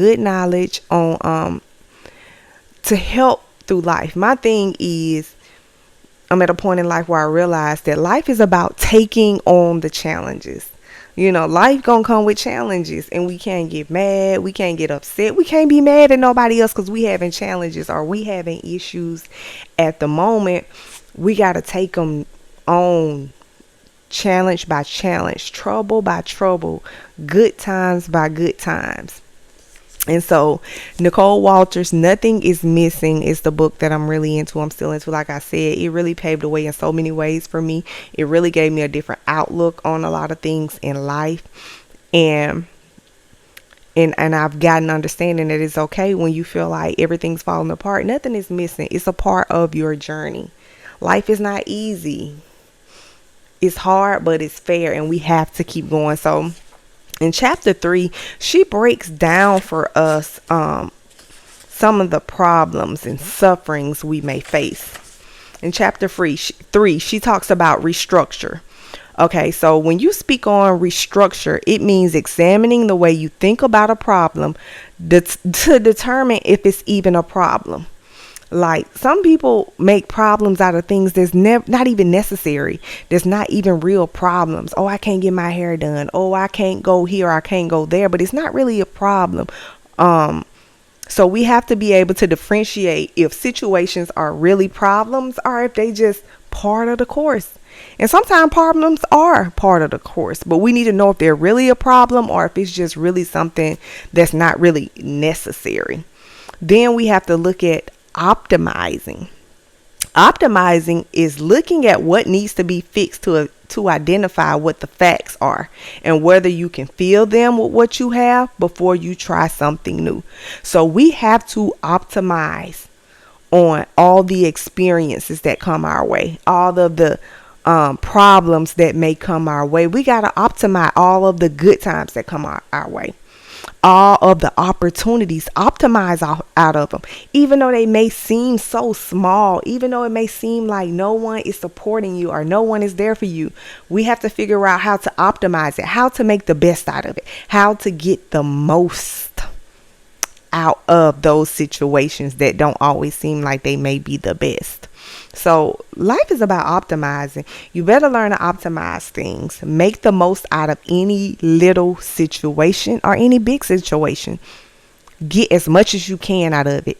good knowledge on to help through life. My thing is, I'm at a point in life where I realize that life is about taking on the challenges. Life gonna come with challenges, and we can't get mad, we can't get upset, we can't be mad at nobody else because we having challenges or we having issues at the moment. We gotta take them on, challenge by challenge, trouble by trouble, good times by good times. And so Nicole Walters, Nothing is Missing, is the book that I'm really into. I'm still into. Like I said, it really paved the way in so many ways for me. It really gave me a different outlook on a lot of things in life. And I've gotten understanding that it's okay when you feel like everything's falling apart. Nothing is missing. It's a part of your journey. Life is not easy. It's hard, but it's fair, and we have to keep going. So in chapter 3, she breaks down for us some of the problems and sufferings we may face. In chapter 3, she talks about restructure. Okay, so when you speak on restructure, it means examining the way you think about a problem to determine if it's even a problem. Like, some people make problems out of things that's not even necessary. There's not even real problems. Oh, I can't get my hair done. Oh, I can't go here. I can't go there. But it's not really a problem. So we have to be able to differentiate if situations are really problems or if they just part of the course. And sometimes problems are part of the course, but we need to know if they're really a problem or if it's just really something that's not really necessary. Then we have to look at optimizing. Optimizing is looking at what needs to be fixed to identify what the facts are and whether you can fill them with what you have before you try something new. So we have to optimize on all the experiences that come our way, all of the problems that may come our way. We got to optimize all of the good times that come our way. All of the opportunities, optimize out of them, even though they may seem so small, even though it may seem like no one is supporting you or no one is there for you. We have to figure out how to optimize it, how to make the best out of it, how to get the most out of those situations that don't always seem like they may be the best. So life is about optimizing. You better learn to optimize things. Make the most out of any little situation or any big situation. Get as much as you can out of it.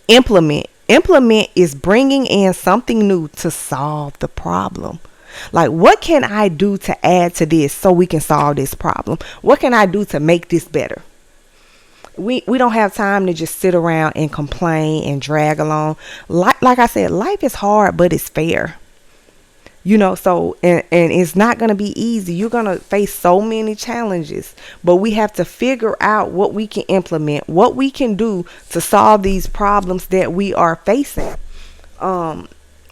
Implement. Implement is bringing in something new to solve the problem. Like, what can I do to add to this so we can solve this problem? What can I do to make this better? We don't have time to just sit around and complain and drag along. Like I said, life is hard, but it's fair. So and it's not going to be easy. You're going to face so many challenges, but we have to figure out what we can implement, what we can do to solve these problems that we are facing. I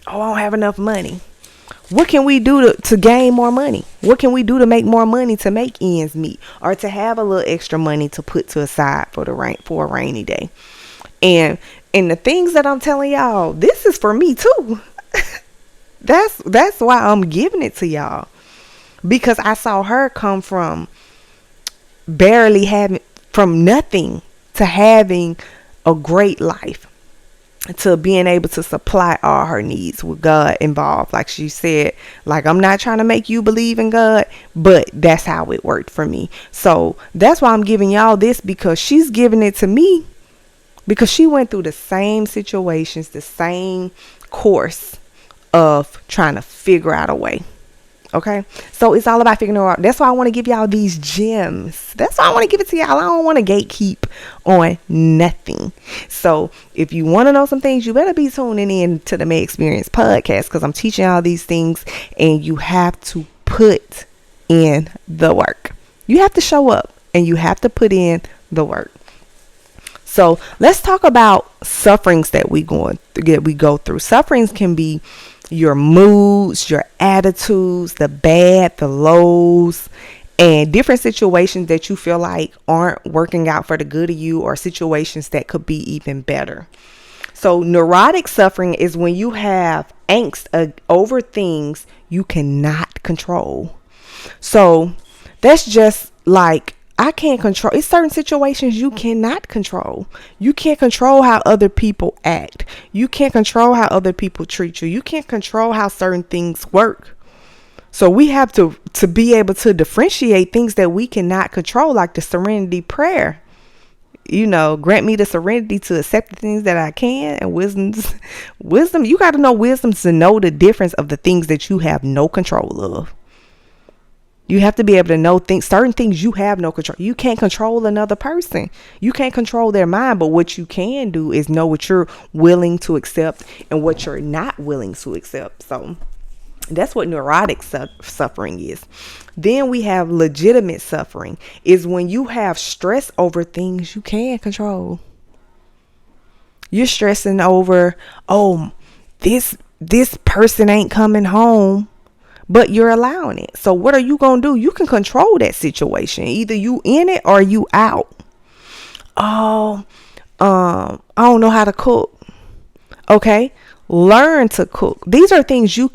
don't have enough money. What can we do to gain more money? What can we do to make more money to make ends meet or to have a little extra money to put to aside for a rainy day? And the things that I'm telling y'all, this is for me too. That's why I'm giving it to y'all, because I saw her come from from nothing to having a great life, to being able to supply all her needs with God involved. Like she said, like, I'm not trying to make you believe in God, but that's how it worked for me. So that's why I'm giving y'all this, because she's giving it to me because she went through the same situations, the same course of trying to figure out a way. Okay, so it's all about figuring out. That's why I want to give y'all these gems. That's why I want to give it to y'all. I don't want to gatekeep on nothing. So if you want to know some things, you better be tuning in to the May Experience podcast, because I'm teaching y'all these things, and you have to put in the work. You have to show up, and you have to put in the work. So let's talk about sufferings that we go through. Sufferings can be your moods, your attitudes, the bad, the lows, and different situations that you feel like aren't working out for the good of you, or situations that could be even better. So neurotic suffering is when you have angst over things you cannot control. So that's just like I can't control. It's certain situations you cannot control. You can't control how other people act. You can't control how other people treat you. You can't control how certain things work. So we have to be able to differentiate things that we cannot control, like the serenity prayer. Grant me the serenity to accept the things that I can, and wisdom. You got to know wisdom to know the difference of the things that you have no control of. You have to be able to know certain things you have no control. You can't control another person. You can't control their mind, but what you can do is know what you're willing to accept and what you're not willing to accept. So that's what neurotic suffering is. Then we have legitimate suffering, is when you have stress over things you can control. You're stressing over, oh, this person ain't coming home, but you're allowing it. So what are you going to do? You can control that situation. Either you in it or you out. Oh, I don't know how to cook. Okay. Learn to cook. These are things you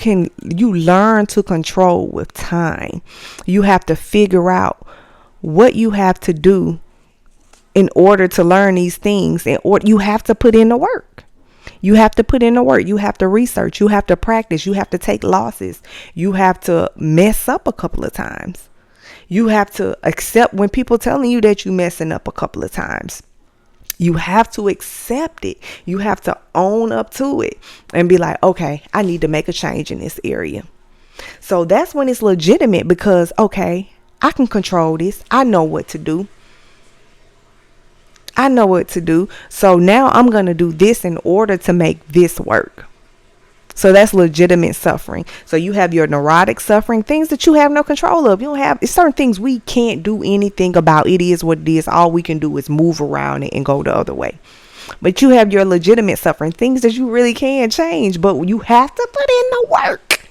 learn to control with time. You have to figure out what you have to do in order to learn these things, or you have to put in the work. You have to put in the work. You have to research. You have to practice. You have to take losses. You have to mess up a couple of times. You have to accept when people telling you that you messing up a couple of times. You have to accept it. You have to own up to it and be like, okay, I need to make a change in this area. So that's when it's legitimate, because, okay, I can control this. I know what to do. So now I'm going to do this in order to make this work. So that's legitimate suffering. So you have your neurotic suffering, things that you have no control of. It's certain things we can't do anything about. It is what it is. All we can do is move around it and go the other way. But you have your legitimate suffering, things that you really can change, but you have to put in the work.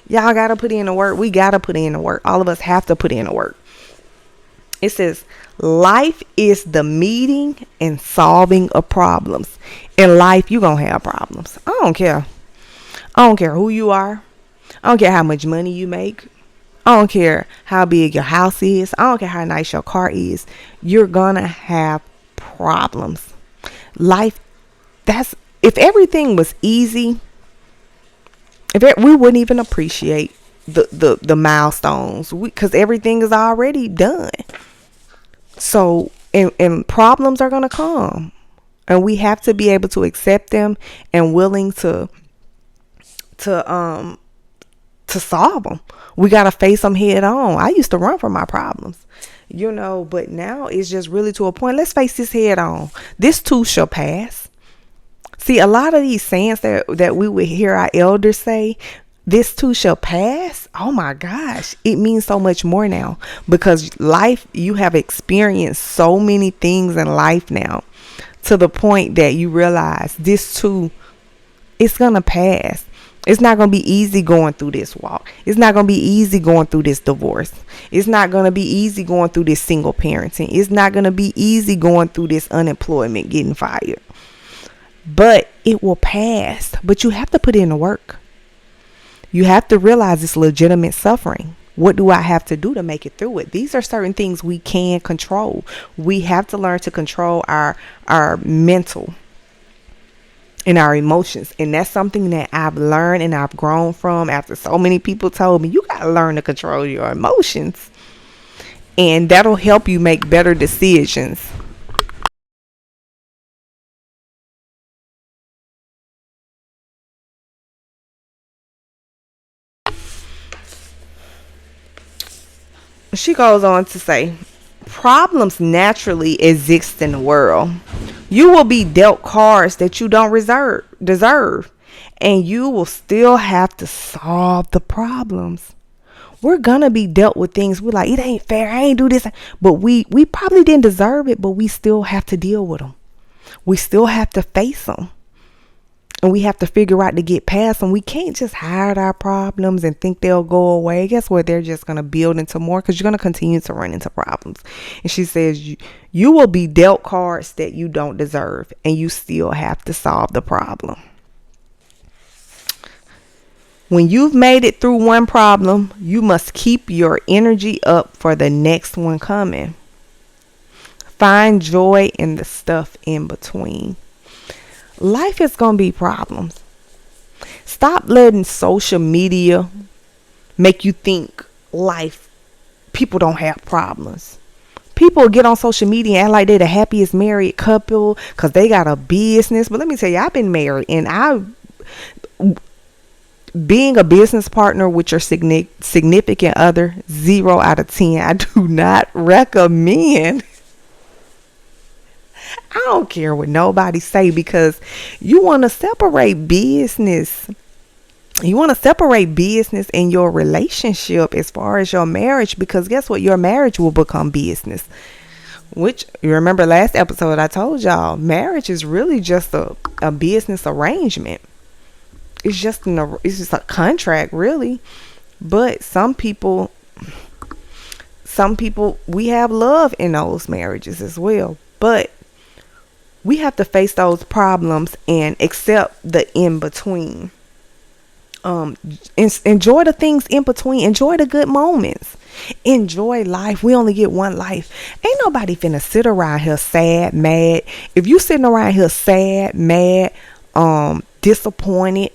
Y'all got to put in the work. We got to put in the work. All of us have to put in the work. It says, life is the meeting and solving of problems. In life, you're going to have problems. I don't care. I don't care who you are. I don't care how much money you make. I don't care how big your house is. I don't care how nice your car is. You're going to have problems. Life, if everything was easy, we wouldn't even appreciate the milestones, because everything is already done. So, and problems are going to come, and we have to be able to accept them and willing to solve them. We got to face them head on. I used to run from my problems, but now it's just really to a point. Let's face this head on. This too shall pass. See, a lot of these sayings that we would hear our elders say, this too shall pass. Oh my gosh. It means so much more now, because life, you have experienced so many things in life now, to the point that you realize this too, it's going to pass. It's not going to be easy going through this walk. It's not going to be easy going through this divorce. It's not going to be easy going through this single parenting. It's not going to be easy going through this unemployment, getting fired. But it will pass. But you have to put in the work. You have to realize it's legitimate suffering. What do I have to do to make it through it? These are certain things we can control. We have to learn to control our mental and our emotions. And that's something that I've learned and I've grown from after so many people told me, you got to learn to control your emotions. And that'll help you make better decisions. She goes on to say, problems naturally exist in the world. You will be dealt cards that you don't deserve, and you will still have to solve the problems. We're gonna be dealt with things we're like, it ain't fair, I ain't do this, but we probably didn't deserve it, but we still have to deal with them. We still have to face them. And we have to figure out to get past them. We can't just hide our problems and think they'll go away. Guess what? They're just going to build into more, because you're going to continue to run into problems. And she says, you will be dealt cards that you don't deserve, and you still have to solve the problem. When you've made it through one problem, you must keep your energy up for the next one coming. Find joy in the stuff in between. Life is going to be problems. Stop letting social media make you think people don't have problems. People get on social media and act like they're the happiest married couple because they got a business. But let me tell you, I've been married, and being a business partner with your significant other, 0 out of 10. I do not recommend. I don't care what nobody say, because you want to separate business. You want to separate business and your relationship as far as your marriage, because guess what? Your marriage will become business. Which, you remember last episode I told y'all, marriage is really just a business arrangement. It's just a contract, really. But some people, we have love in those marriages as well. But we have to face those problems and accept the in between. Enjoy the things in between. Enjoy the good moments. Enjoy life. We only get one life. Ain't nobody finna sit around here sad, mad. If you sitting around here sad, mad, disappointed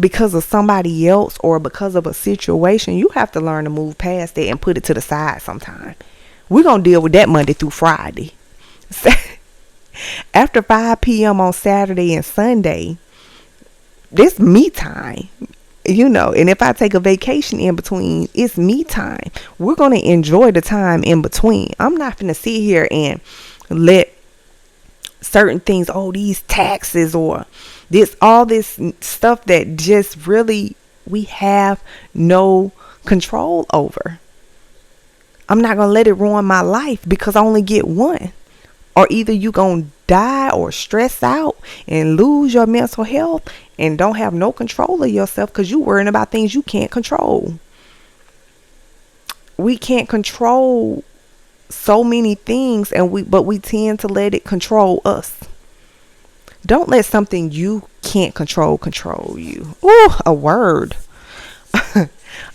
because of somebody else or because of a situation, you have to learn to move past it and put it to the side sometime. We're gonna deal with that Monday through Friday. After 5 p.m. on Saturday and Sunday, this me time. And if I take a vacation in between, it's me time. We're going to enjoy the time in between. I'm not going to sit here and let certain things, these taxes or all this stuff that just really we have no control over. I'm not going to let it ruin my life because I only get one. Or either you going to die or stress out and lose your mental health and don't have no control of yourself because you worrying about things you can't control. We can't control so many things, but we tend to let it control us. Don't let something you can't control you. Ooh, a word.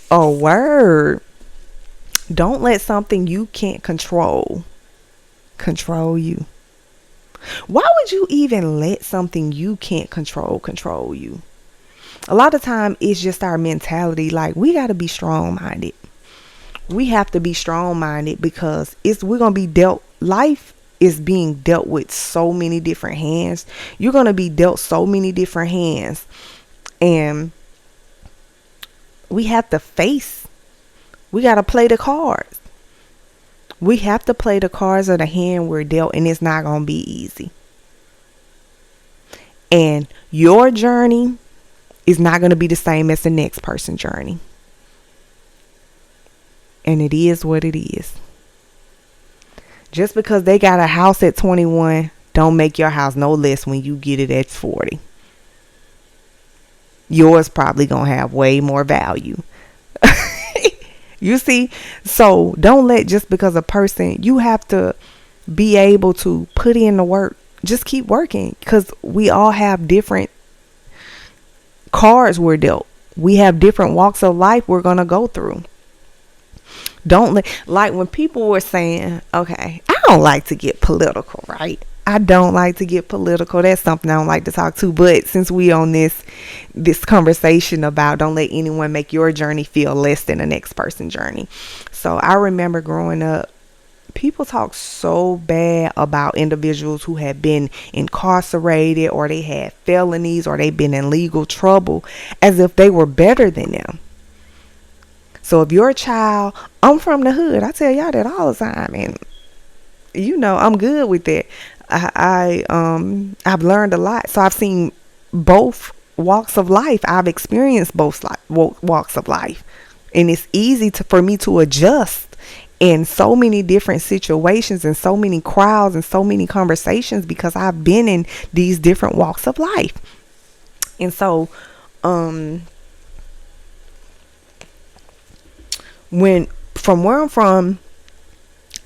A word. Don't let something you can't control you. Why would you even let something you can't control you? A lot of time it's just our mentality. Like, we got to be strong-minded. We have to be strong-minded because we're going to be dealt. Life is being dealt with so many different hands. You're going to be dealt so many different hands. And we have to we got to play the cards. We have to play the cards of the hand we're dealt, and it's not going to be easy. And your journey is not going to be the same as the next person's journey. And it is what it is. Just because they got a house at 21, don't make your house no less when you get it at 40. Yours probably going to have way more value. You see, so don't let just because a person, you have to be able to put in the work. Just keep working, because we all have different cards we're dealt. We have different walks of life we're going to go through. Like when people were saying, okay, I don't like to get political, right? I don't like to get political. That's something I don't like to talk to. But since we on this conversation about don't let anyone make your journey feel less than the next person's journey. So I remember growing up, people talk so bad about individuals who had been incarcerated or they had felonies or they've been in legal trouble as if they were better than them. So if your child, I'm from the hood, I tell y'all that all the time, and I'm good with that. I've learned a lot. So I've seen both walks of life. I've experienced both walks of life, and it's easy for me to adjust in so many different situations and so many crowds and so many conversations because I've been in these different walks of life. And so from where I'm from,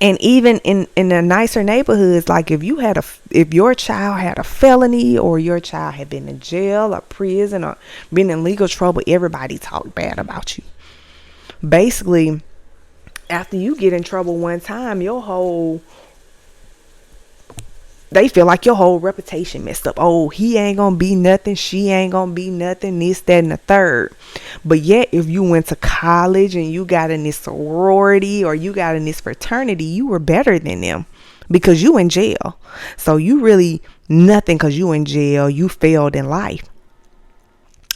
and even in the nicer neighborhoods, like if your child had a felony or your child had been in jail or prison or been in legal trouble, everybody talked bad about you. Basically, after you get in trouble one time, your whole they feel like your whole reputation messed up. Oh, he ain't gonna be nothing, she ain't gonna be nothing, this, that, and the third. But yet, if you went to college and you got in this sorority or you got in this fraternity, you were better than them because you in jail. So you really nothing because you in jail. You failed in life.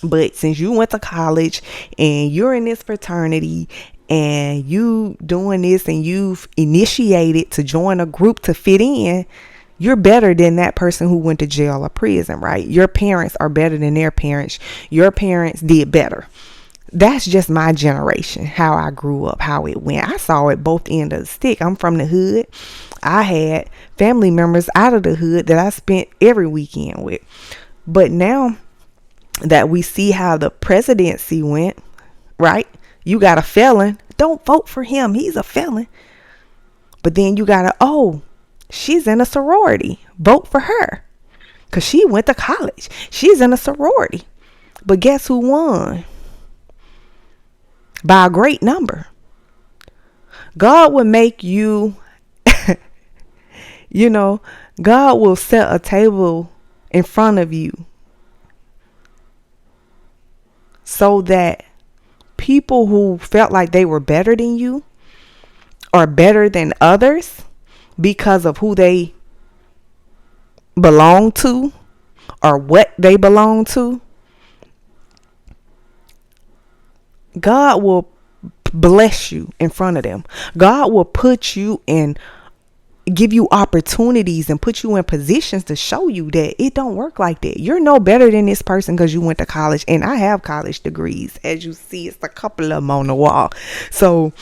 But since you went to college and you're in this fraternity and you doing this and you've initiated to join a group to fit in, you're better than that person who went to jail or prison, right? Your parents are better than their parents. Your parents did better. That's just my generation, how I grew up, how it went. I saw it both ends of the stick. I'm from the hood. I had family members out of the hood that I spent every weekend with. But now that we see how the presidency went, right? You got a felon. Don't vote for him. He's a felon. But then you got she's in a sorority. Vote for her. Because she went to college. She's in a sorority. But guess who won? By a great number. God will make you, God will set a table in front of you so that people who felt like they were better than you or better than others because of who they belong to or what they belong to, God will bless you in front of them. God will put you in, give you opportunities and put you in positions to show you that it don't work like that. You're no better than this person because you went to college. And I have college degrees. As you see, it's a couple of them on the wall. So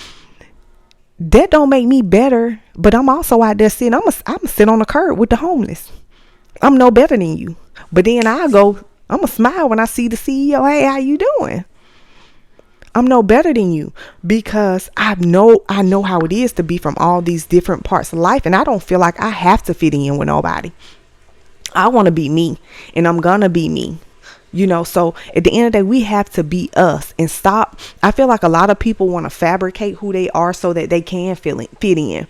that don't make me better. But I'm also out there sitting, I'm gonna sit on the curb with the homeless. I'm no better than you. But then I'm gonna smile when I see the CEO. Hey, how you doing? I'm no better than you because I know how it is to be from all these different parts of life. And I don't feel like I have to fit in with nobody. I want to be me and I'm going to be me. So at the end of the day, we have to be us and stop. I feel like a lot of people want to fabricate who they are so that they can fit in.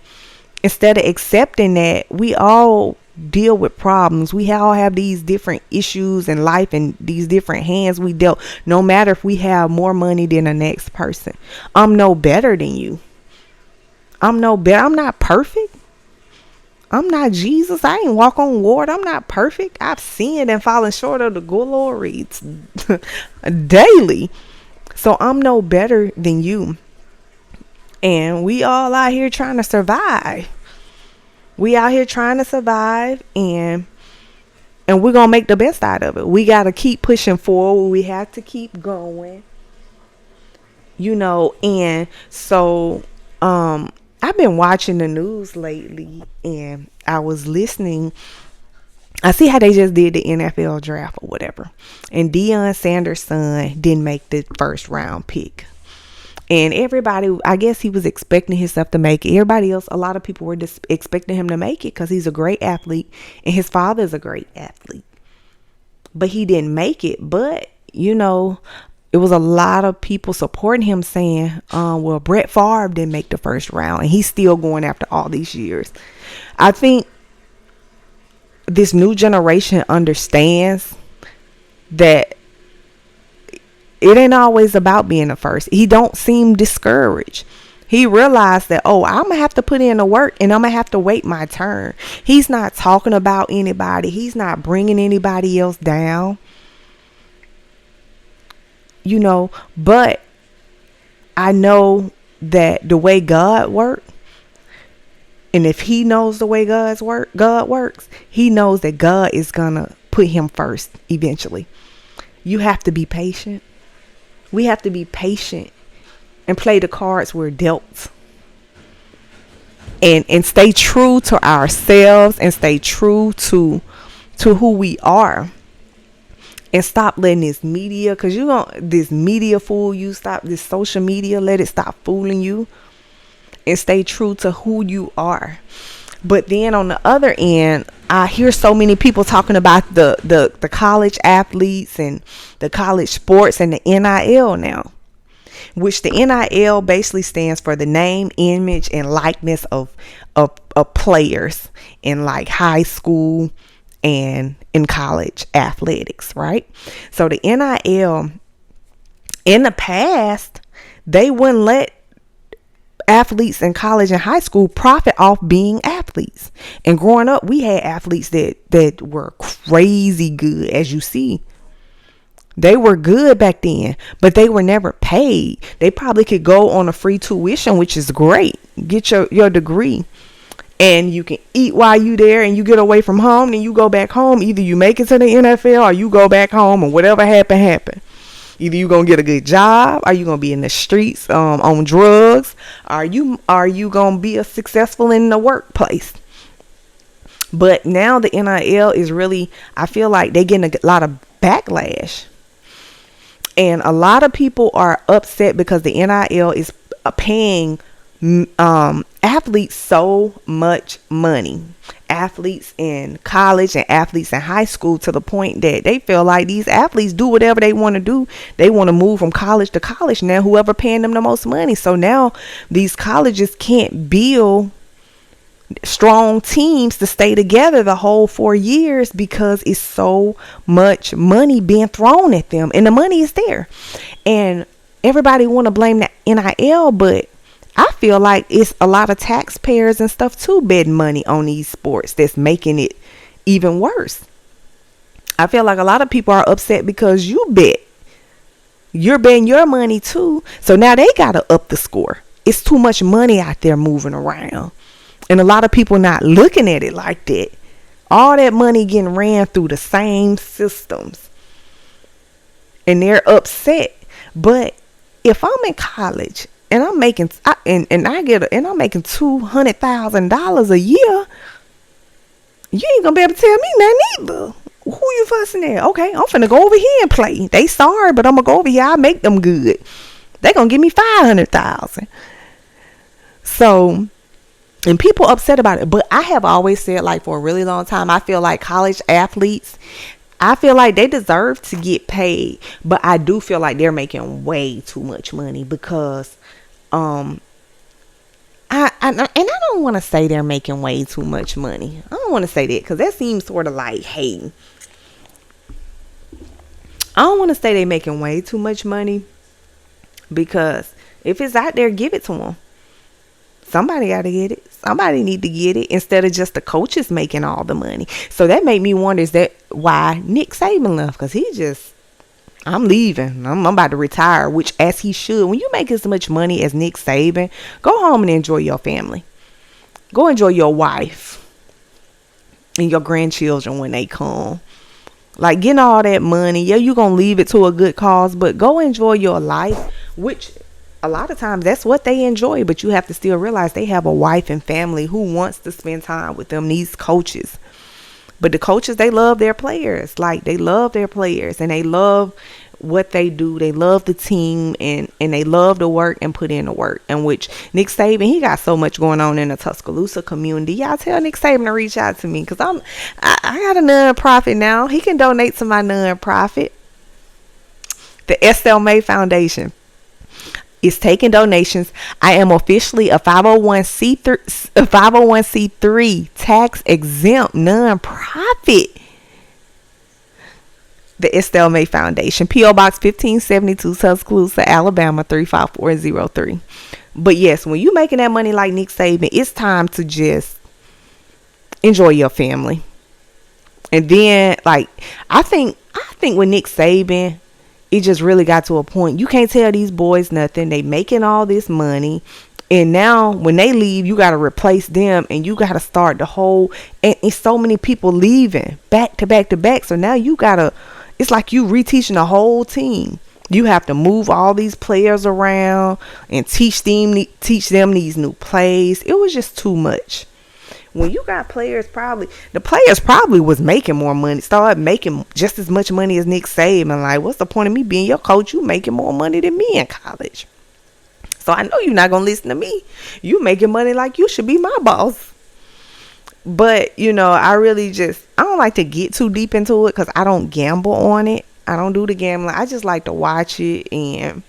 Instead of accepting that we all deal with problems. We all have these different issues in life and these different hands we dealt, no matter if we have more money than the next person. I'm no better than you. I'm no better. I'm not perfect. I'm not Jesus. I ain't walk on water. I'm not perfect. I've sinned and fallen short of the glory daily. So I'm no better than you. And we all out here trying to survive. We out here trying to survive and we're going to make the best out of it. We got to keep pushing forward. We have to keep going. And so I've been watching the news lately and I was listening. I see how they just did the NFL draft or whatever. And Deion Sanders' son didn't make the first round pick. And everybody, I guess he was expecting himself to make it. Everybody else, a lot of people were just expecting him to make it because he's a great athlete and his father is a great athlete. But he didn't make it. But, it was a lot of people supporting him saying, well, Brett Favre didn't make the first round and he's still going after all these years. I think this new generation understands that it ain't always about being the first. He don't seem discouraged. He realized that, I'm going to have to put in the work and I'm going to have to wait my turn. He's not talking about anybody. He's not bringing anybody else down. But I know that the way God works, and if he knows the way God works, he knows that God is going to put him first eventually. You have to be patient. We have to be patient and play the cards we're dealt. And stay true to ourselves and stay true to who we are. And stop letting this media, because this media fool you. Stop this social media. Let it stop fooling you. And stay true to who you are. But then on the other end, I hear so many people talking about the college athletes and the college sports and the NIL now. which the NIL basically stands for the name, image, and likeness of players in like high school and in college athletics, right? So the NIL in the past, they wouldn't let athletes in college and high school profit off being athletes. And growing up, we had athletes that were crazy good, as you see. They were good back then, but they were never paid. They probably could go on a free tuition, which is great. Get your degree. And you can eat while you there and you get away from home and you go back home. Either you make it to the NFL or you go back home and whatever happened. Either you gonna get a good job, or you gonna be in the streets on drugs, are you gonna be a successful in the workplace. But now the NIL is really, I feel like they getting a lot of backlash. And a lot of people are upset because the NIL is paying athletes so much money. Athletes in college and athletes in high school, to the point that they feel like these athletes do whatever they want to do. They want to move from college to college now, whoever paying them the most money. So now these colleges can't build strong teams to stay together the whole 4 years because it's so much money being thrown at them, and the money is there. And everybody want to blame the NIL, but I feel like it's a lot of taxpayers and stuff too betting money on these sports that's making it even worse. I feel like a lot of people are upset because you're betting your money too. So now they got to up the score. It's too much money out there moving around. And a lot of people not looking at it like that. All that money getting ran through the same systems. And they're upset. But if I'm in college and I'm making I'm making $200,000 a year, you ain't gonna be able to tell me nothing either. Who you fussing at? Okay, I'm finna go over here and play. They sorry, but I'm gonna go over here. I make them good. They gonna give me $500,000. So, and people upset about it. But I have always said, like, for a really long time, I feel like college athletes, I feel like they deserve to get paid, but I do feel like they're making way too much money because I don't want to say they're making way too much money. I don't want to say that because that seems sort of like hating. I don't want to say they're making way too much money because if it's out there, give it to them. Somebody got to get it. Somebody need to get it instead of just the coaches making all the money. So that made me wonder, is that why Nick Saban left? Because I'm leaving. I'm about to retire, which as he should. When you make as much money as Nick Saban, go home and enjoy your family. Go enjoy your wife and your grandchildren when they come. Like, getting all that money, yeah, you're going to leave it to a good cause, but go enjoy your life, which a lot of times that's what they enjoy. But you have to still realize they have a wife and family who wants to spend time with them, these coaches. But the coaches, they love their players. Like, they love their players and they love what they do. They love the team and they love to work and put in the work. And which Nick Saban, he got so much going on in the Tuscaloosa community. Y'all tell Nick Saban to reach out to me because I got a non-profit now. He can donate to my non-profit. The Estelle May Foundation is taking donations. I am officially a 501c3 tax exempt nonprofit. The Estelle May Foundation, P.O. Box 1572, Tuscaloosa, Alabama 35403. But yes, when you making that money like Nick Saban, it's time to just enjoy your family. And then, like, I think with Nick Saban, it just really got to a point. You can't tell these boys nothing. They making all this money. And now when they leave, you got to replace them and you got to start the whole, and so many people leaving back to back to back. So now you got to, it's like you reteaching the whole team. You have to move all these players around and teach them these new plays. It was just too much. When you got the players probably was making more money, started making just as much money as Nick Saban. Like, what's the point of me being your coach? You making more money than me in college. So I know you're not going to listen to me. You making money like you should be my boss. But, you know, I don't like to get too deep into it because I don't gamble on it. I don't do the gambling. I just like to watch it and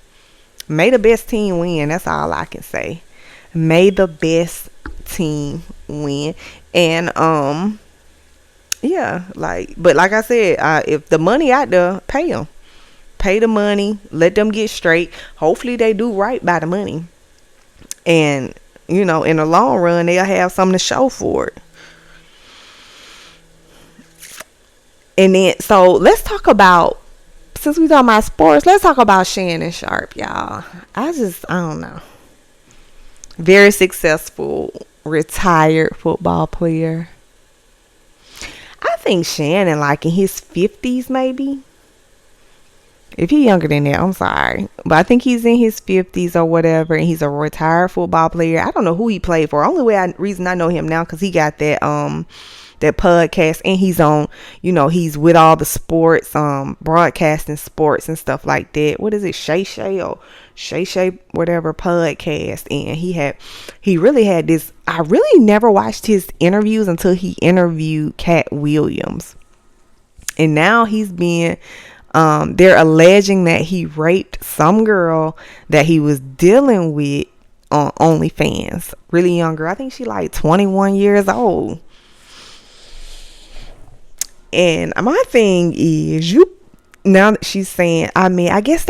May the best team win. That's all I can say. May the best team win. And yeah, but like I said, if the money out there, pay them. Pay the money. Let them get straight. Hopefully they do right by the money. And in the long run, they'll have something to show for it. And then, so let's talk about, since we talking about sports, let's talk about Shannon Sharp, y'all. I don't know. Very successful, retired football player. I think Shannon, like in his 50s, maybe. If he's younger than that, I'm sorry. But I think he's in his 50s or whatever, and he's a retired football player. I don't know who he played for. Only reason I know him now because he got that podcast, and he's on, he's with all the sports, broadcasting sports and stuff like that. What is it, Shay whatever podcast? And he really had this. I really never watched his interviews until he interviewed Cat Williams, and now he's been. They're alleging that he raped some girl that he was dealing with on OnlyFans. Really young girl. I think she like 21 years old. And my thing is, now that she's saying, I guess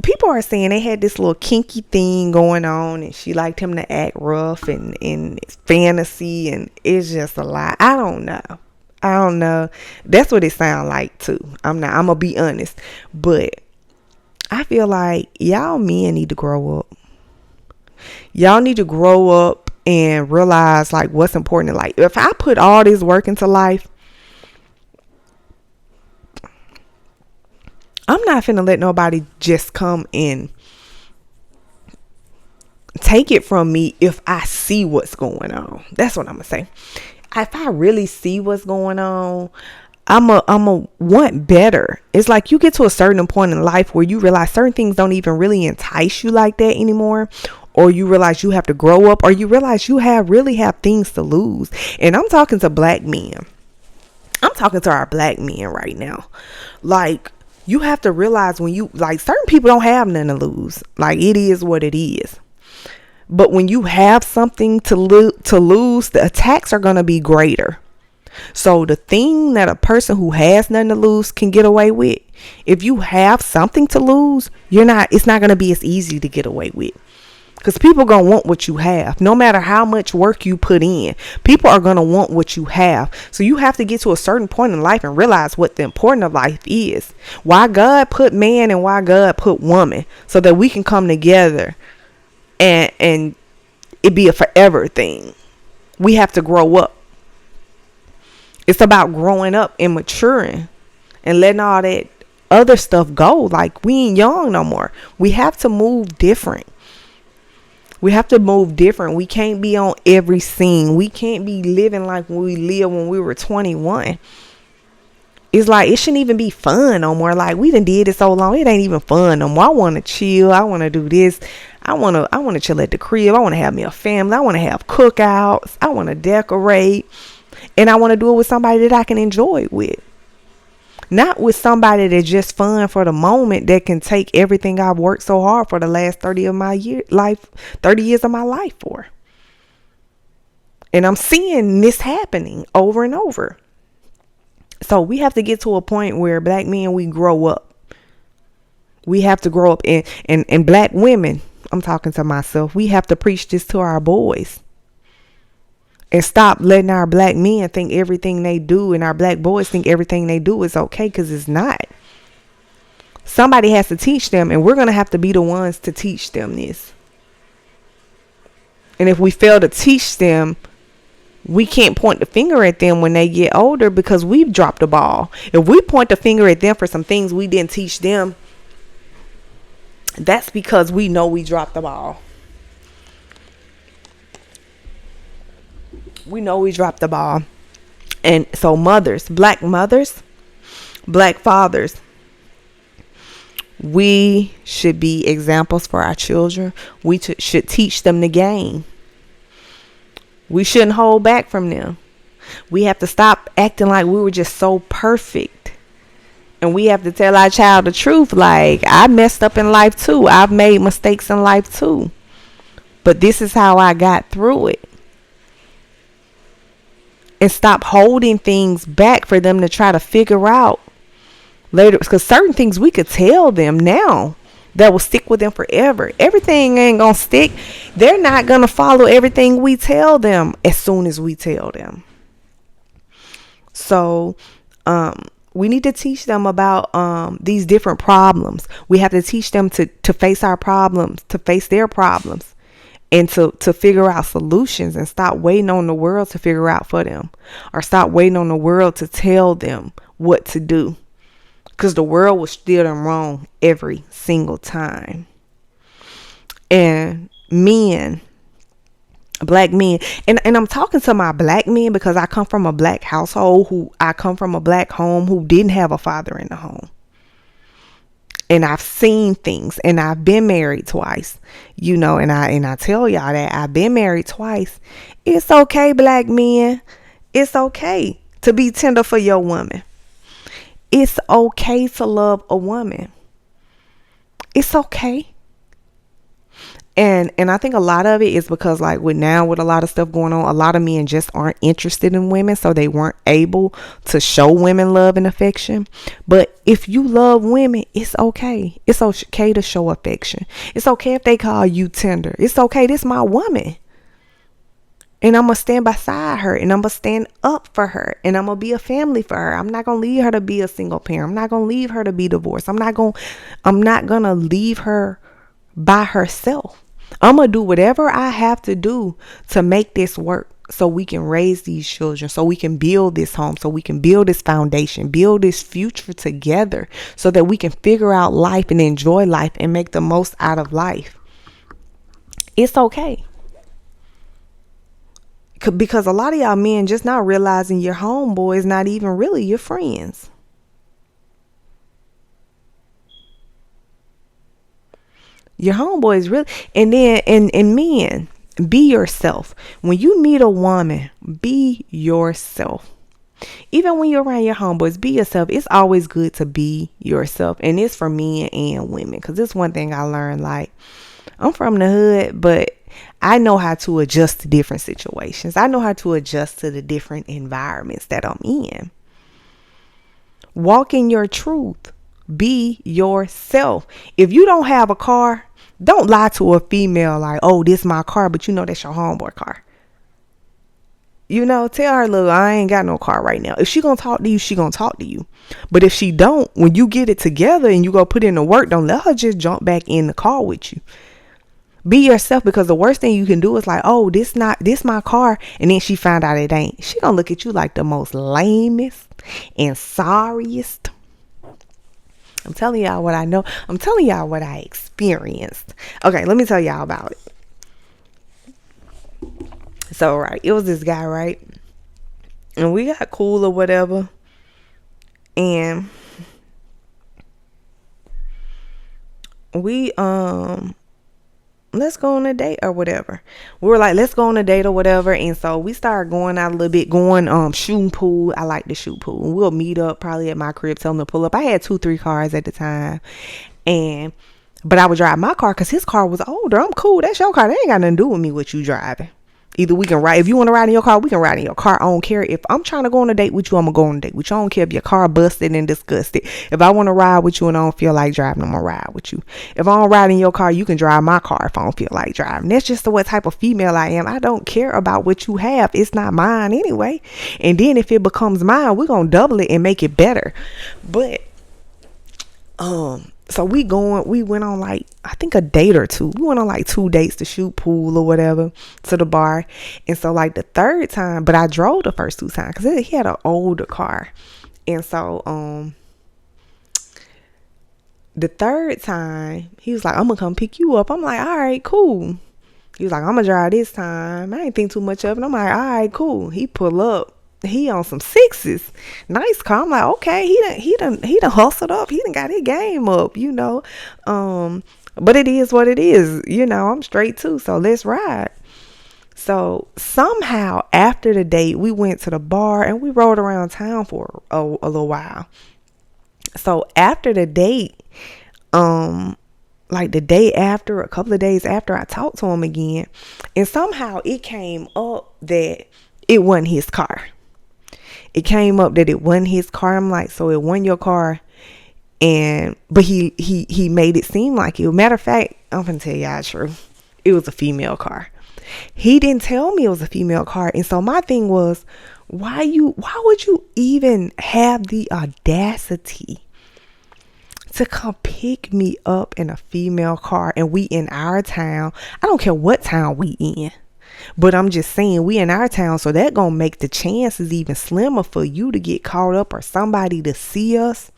people are saying they had this little kinky thing going on, and she liked him to act rough and fantasy, and it's just a lie. I don't know. That's what it sounds like too. I'm gonna be honest, but I feel like y'all men need to grow up. Y'all need to grow up and realize like what's important in life. If I put all this work into life, I'm not finna let nobody just come and take it from me if I see what's going on. That's what I'm gonna say. If I really see what's going on, I'm a want better. It's like you get to a certain point in life where you realize certain things don't even really entice you like that anymore, or you realize you have to grow up, or you realize you really have things to lose. And I'm talking to black men. I'm talking to our black men right now. Like, you have to realize when certain people don't have nothing to lose. Like, it is what it is. But when you have something to lose, the attacks are going to be greater. So the thing that a person who has nothing to lose can get away with, if you have something to lose, it's not going to be as easy to get away with. Because people are going to want what you have. No matter how much work you put in, people are going to want what you have. So you have to get to a certain point in life and realize what the importance of life is. Why God put man and why God put woman. So that we can come together and it be a forever thing. We have to grow up. It's about growing up and maturing and letting all that other stuff go. Like, we ain't young no more. We have to move different. We can't be on every scene. We can't be living like we lived when we were 21. It's like, it shouldn't even be fun no more. Like, we done did it so long, it ain't even fun no more. I want to chill. I want to do this. I want to chill at the crib. I want to have me a family. I want to have cookouts. I want to decorate. And I want to do it with somebody that I can enjoy it with. Not with somebody that's just fun for the moment that can take everything I've worked so hard for the last 30 years of my life for. And I'm seeing this happening over and over. So we have to get to a point where black men, we grow up. We have to grow up, and black women, I'm talking to myself, we have to preach this to our boys. And stop letting our black men think everything they do and our black boys think everything they do is okay, because it's not. Somebody has to teach them, and we're going to have to be the ones to teach them this. And if we fail to teach them, we can't point the finger at them when they get older because we've dropped the ball. If we point the finger at them for some things we didn't teach them, that's because we know we dropped the ball. We know we dropped the ball. And so black mothers, black fathers, we should be examples for our children. We should teach them the game. We shouldn't hold back from them. We have to stop acting like we were just so perfect. And we have to tell our child the truth. Like, I messed up in life too. I've made mistakes in life too. But this is how I got through it. And stop holding things back for them to try to figure out later. Because certain things we could tell them now that will stick with them forever. Everything ain't gonna stick. They're not gonna follow everything we tell them as soon as we tell them. So we need to teach them about these different problems. We have to teach them to face our problems, to face their problems, and to figure out solutions, and stop waiting on the world to figure out for them, or stop waiting on the world to tell them what to do. Because the world will steer them wrong every single time. And men, black men, and I'm talking to my black men because I come from a black household, I come from a black home who didn't have a father in the home. And I've seen things, and I've been married twice, and I tell y'all that I've been married twice. It's okay, black men. It's okay to be tender for your woman. It's okay to love a woman. It's okay. And I think a lot of it is because, like, with a lot of stuff going on, a lot of men just aren't interested in women, so they weren't able to show women love and affection. But if you love women, it's okay. It's okay to show affection. It's okay if they call you tender. It's okay. This is my woman. And I'm going to stand beside her, and I'm going to stand up for her, and I'm going to be a family for her. I'm not going to leave her to be a single parent. I'm not going to leave her to be divorced. I'm not going to leave her by herself. I'm going to do whatever I have to do to make this work, so we can raise these children, so we can build this home, so we can build this foundation, build this future together, so that we can figure out life and enjoy life and make the most out of life. It's okay. Because a lot of y'all men just not realizing your homeboys not even really your friends. Your homeboys really. And then and men, be yourself. When you meet a woman, be yourself. Even when you're around your homeboys, be yourself. It's always good to be yourself. And it's for men and women. Because it's one thing I learned. Like, I'm from the hood, but I know how to adjust to different situations. I know how to adjust to the different environments that I'm in. Walk in your truth. Be yourself. If you don't have a car, don't lie to a female like, oh, this is my car, but that's your homeboy car. Tell her, look, I ain't got no car right now. If she gonna talk to you, she gonna talk to you. But if she don't, when you get it together and you go put in the work, don't let her just jump back in the car with you. Be yourself, because the worst thing you can do is like, oh, this my car, and then she found out it ain't. She gonna look at you like the most lamest and sorriest. I'm telling y'all what I know. I'm telling y'all what I experienced. Okay, let me tell y'all about it. So, right, it was this guy, right? And we got cool or whatever. And we, let's go on a date or whatever. We were like, let's go on a date or whatever. And so we started going out a little bit, going shooting pool. I like to shoot pool. And we'll meet up probably at my crib, tell him to pull up. I had 2-3 cars at the time. But I would drive my car because his car was older. I'm cool. That's your car. That ain't got nothing to do with me, what you driving. Either we can ride. If you want to ride in your car, we can ride in your car. I don't care. If I'm trying to go on a date with you, I'm going to go on a date with you. I don't care if your car busted and disgusted. If I want to ride with you and I don't feel like driving, I'm going to ride with you. If I don't ride in your car, you can drive my car if I don't feel like driving. That's just what type of female I am. I don't care about what you have. It's not mine anyway. And then if it becomes mine, we're going to double it and make it better. But, so we went on like, I think a date or two. We went on like 2 dates to shoot pool or whatever, to the bar. And so like the third time, but I drove the first 2 times because he had an older car. And so the third time he was like, I'm gonna come pick you up. I'm like, all right, cool. He was like, I'm gonna drive this time. I ain't think too much of it. I'm like, all right, cool. He pull up. He on some 6s, nice car. I'm like, okay, he done hustled up. He done got his game up, but it is what it is, I'm straight too. So let's ride. So somehow after the date, we went to the bar and we rode around town for a little while. So after the date, like the day after, a couple of days after, I talked to him again, and somehow it came up that it wasn't his car. It came up that it wasn't his car. I'm like, so it wasn't your car? But he made it seem like it. Matter of fact, I'm gonna tell y'all the truth. It was a female car. He didn't tell me it was a female car. And so my thing was, why would you even have the audacity to come pick me up in a female car, and we in our town? I don't care what town we in, but I'm just saying, we in our town, so that gonna make the chances even slimmer for you to get caught up or somebody to see us.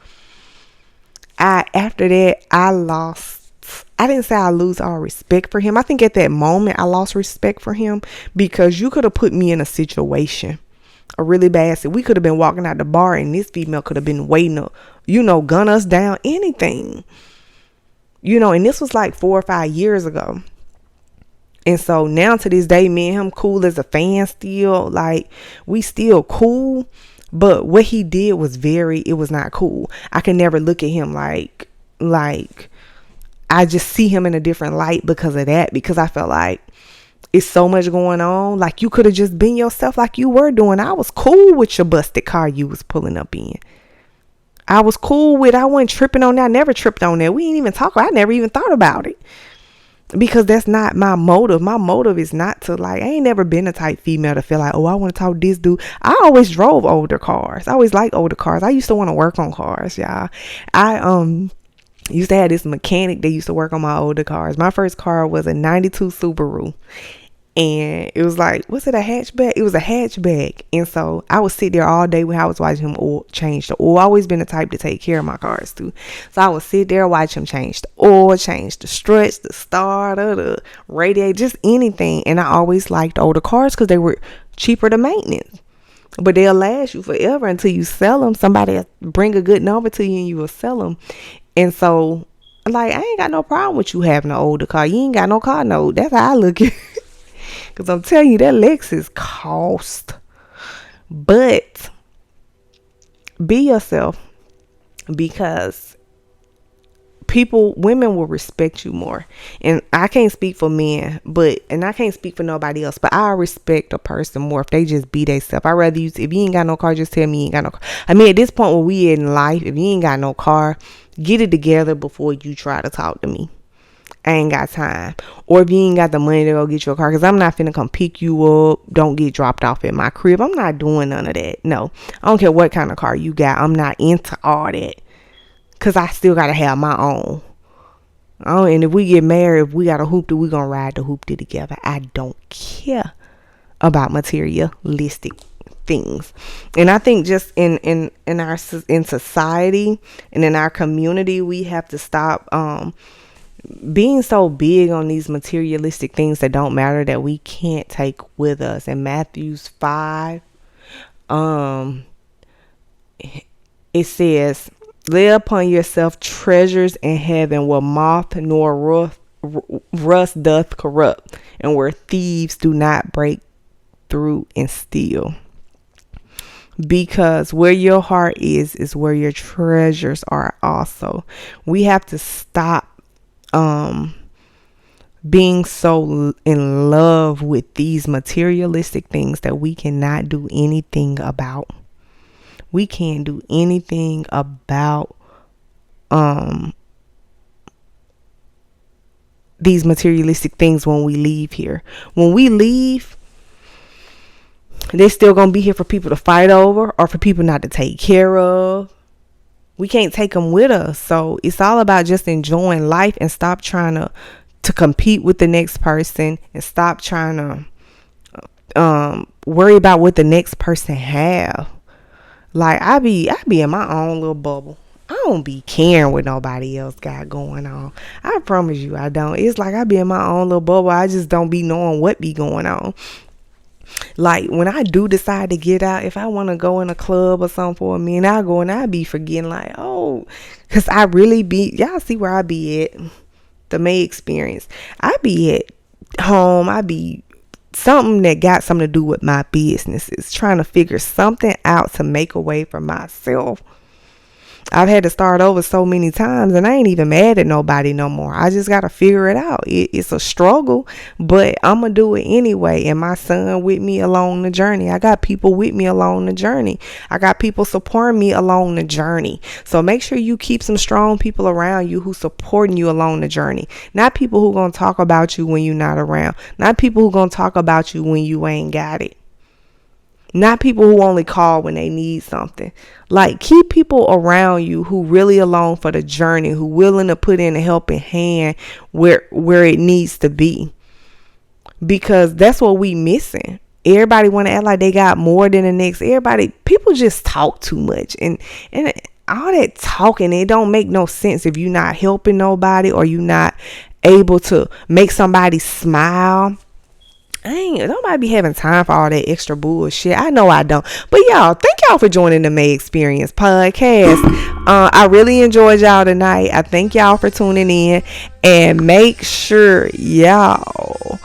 After that, I didn't say I lose all respect for him. I think at that moment I lost respect for him, because you could have put me in a situation, a really bad. We could have been walking out the bar and this female could have been waiting to, gun us down, anything. And this was like 4 or 5 years ago. And so now to this day, me and him cool as a fan still. Like, we still cool. But what he did was it was not cool. I can never look at him like I just see him in a different light because of that. Because I felt like it's so much going on. Like, you could have just been yourself like you were doing. I was cool with your busted car you was pulling up in. I wasn't tripping on that. I never tripped on that. We ain't even talk. I never even thought about it. Because that's not my motive. My motive is not to, like, I ain't never been a type female to feel like, oh, I want to talk to this dude. I always drove older cars. I always liked older cars. I used to want to work on cars, y'all. I used to have this mechanic that used to work on my older cars. My first car was a 92 Subaru. And it was like, was it a hatchback? It was a hatchback. And so I would sit there all day when I was watching him change the oil. I've always been the type to take care of my cars too. So I would sit there, watch him change the oil, change the struts, the starter, the radiator, just anything. And I always liked older cars because they were cheaper to maintenance. But they'll last you forever until you sell them. Somebody bring a good number to you and you will sell them. And so, like, I ain't got no problem with you having an older car. You ain't got no car note. That's how I look at it. Because I'm telling you, that Lexus cost. But be yourself, because women will respect you more. And I can't speak for men, and I can't speak for nobody else, but I respect a person more if they just be themselves. I'd rather if you ain't got no car, just tell me you ain't got no car. I mean, at this point where we in life, if you ain't got no car, get it together before you try to talk to me. I ain't got time. Or if you ain't got the money to go get your car, because I'm not finna come pick you up. Don't get dropped off at my crib. I'm not doing none of that. No, I don't care what kind of car you got. I'm not into all that, because I still gotta have my own. And if we get married, if we got a hoopty, we gonna ride the hoopty together. I don't care about materialistic things. And I think just in society and in our community, we have to stop being so big on these materialistic things that don't matter, that we can't take with us. In Matthews 5, it says, lay upon yourself treasures in heaven, where moth nor rust doth corrupt, and where thieves do not break through and steal. Because where your heart is where your treasures are also. We have to stop being so in love with these materialistic things that we cannot do anything about. We can't do anything about these materialistic things when we leave here. When we leave, they're still gonna be here for people to fight over, or for people not to take care of. We can't take them with us. So it's all about just enjoying life, and stop trying to compete with the next person, and stop trying to worry about what the next person have. Like, I be in my own little bubble. I don't be caring what nobody else got going on. I promise you I don't. It's like I be in my own little bubble. I just don't be knowing what be going on. Like, when I do decide to get out, if I want to go in a club or something for a minute, I go and I be forgetting, like, oh, because I really y'all see where I be at, the May experience. I be at home. I be something that got something to do with my business, is trying to figure something out to make a way for myself. I've had to start over so many times, and I ain't even mad at nobody no more. I just got to figure it out. It's a struggle, but I'm going to do it anyway. And my son with me along the journey. I got people with me along the journey. I got people supporting me along the journey. So make sure you keep some strong people around you who supporting you along the journey. Not people who going to talk about you when you're not around. Not people who going to talk about you when you ain't got it. Not people who only call when they need something. Like, keep people around you who really along for the journey, who willing to put in a helping hand where it needs to be. Because that's what we missing. Everybody want to act like they got more than the next. People just talk too much. And all that talking, it don't make no sense if you're not helping nobody or you're not able to make somebody smile. Nobody be having time for all that extra bullshit. I know I don't. But y'all, thank y'all for joining the May Experience podcast. I really enjoyed y'all tonight. I thank y'all for tuning in. And make sure y'all,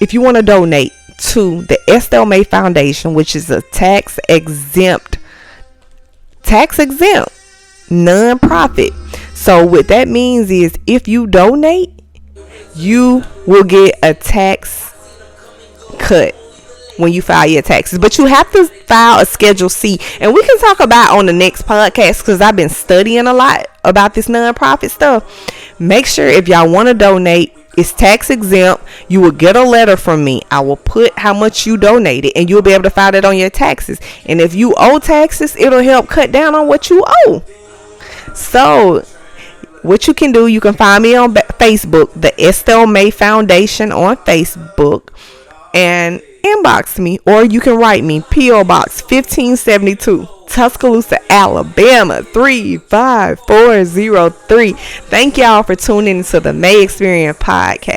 if you want to donate to the Estelle May Foundation, which is a tax exempt nonprofit. So what that means is, if you donate, you will get a tax cut when you file your taxes. But you have to file a Schedule C. And we can talk about on the next podcast, because I've been studying a lot about this nonprofit stuff. Make sure, if y'all want to donate, it's tax exempt. You will get a letter from me. I will put how much you donated, and you'll be able to file that on your taxes. And if you owe taxes, it'll help cut down on what you owe. So what you can do, you can find me on Facebook, the Estelle May Foundation on Facebook, and inbox me, or you can write me, P.O. Box 1572, Tuscaloosa, Alabama 35403. Thank y'all for tuning into the May Experience podcast.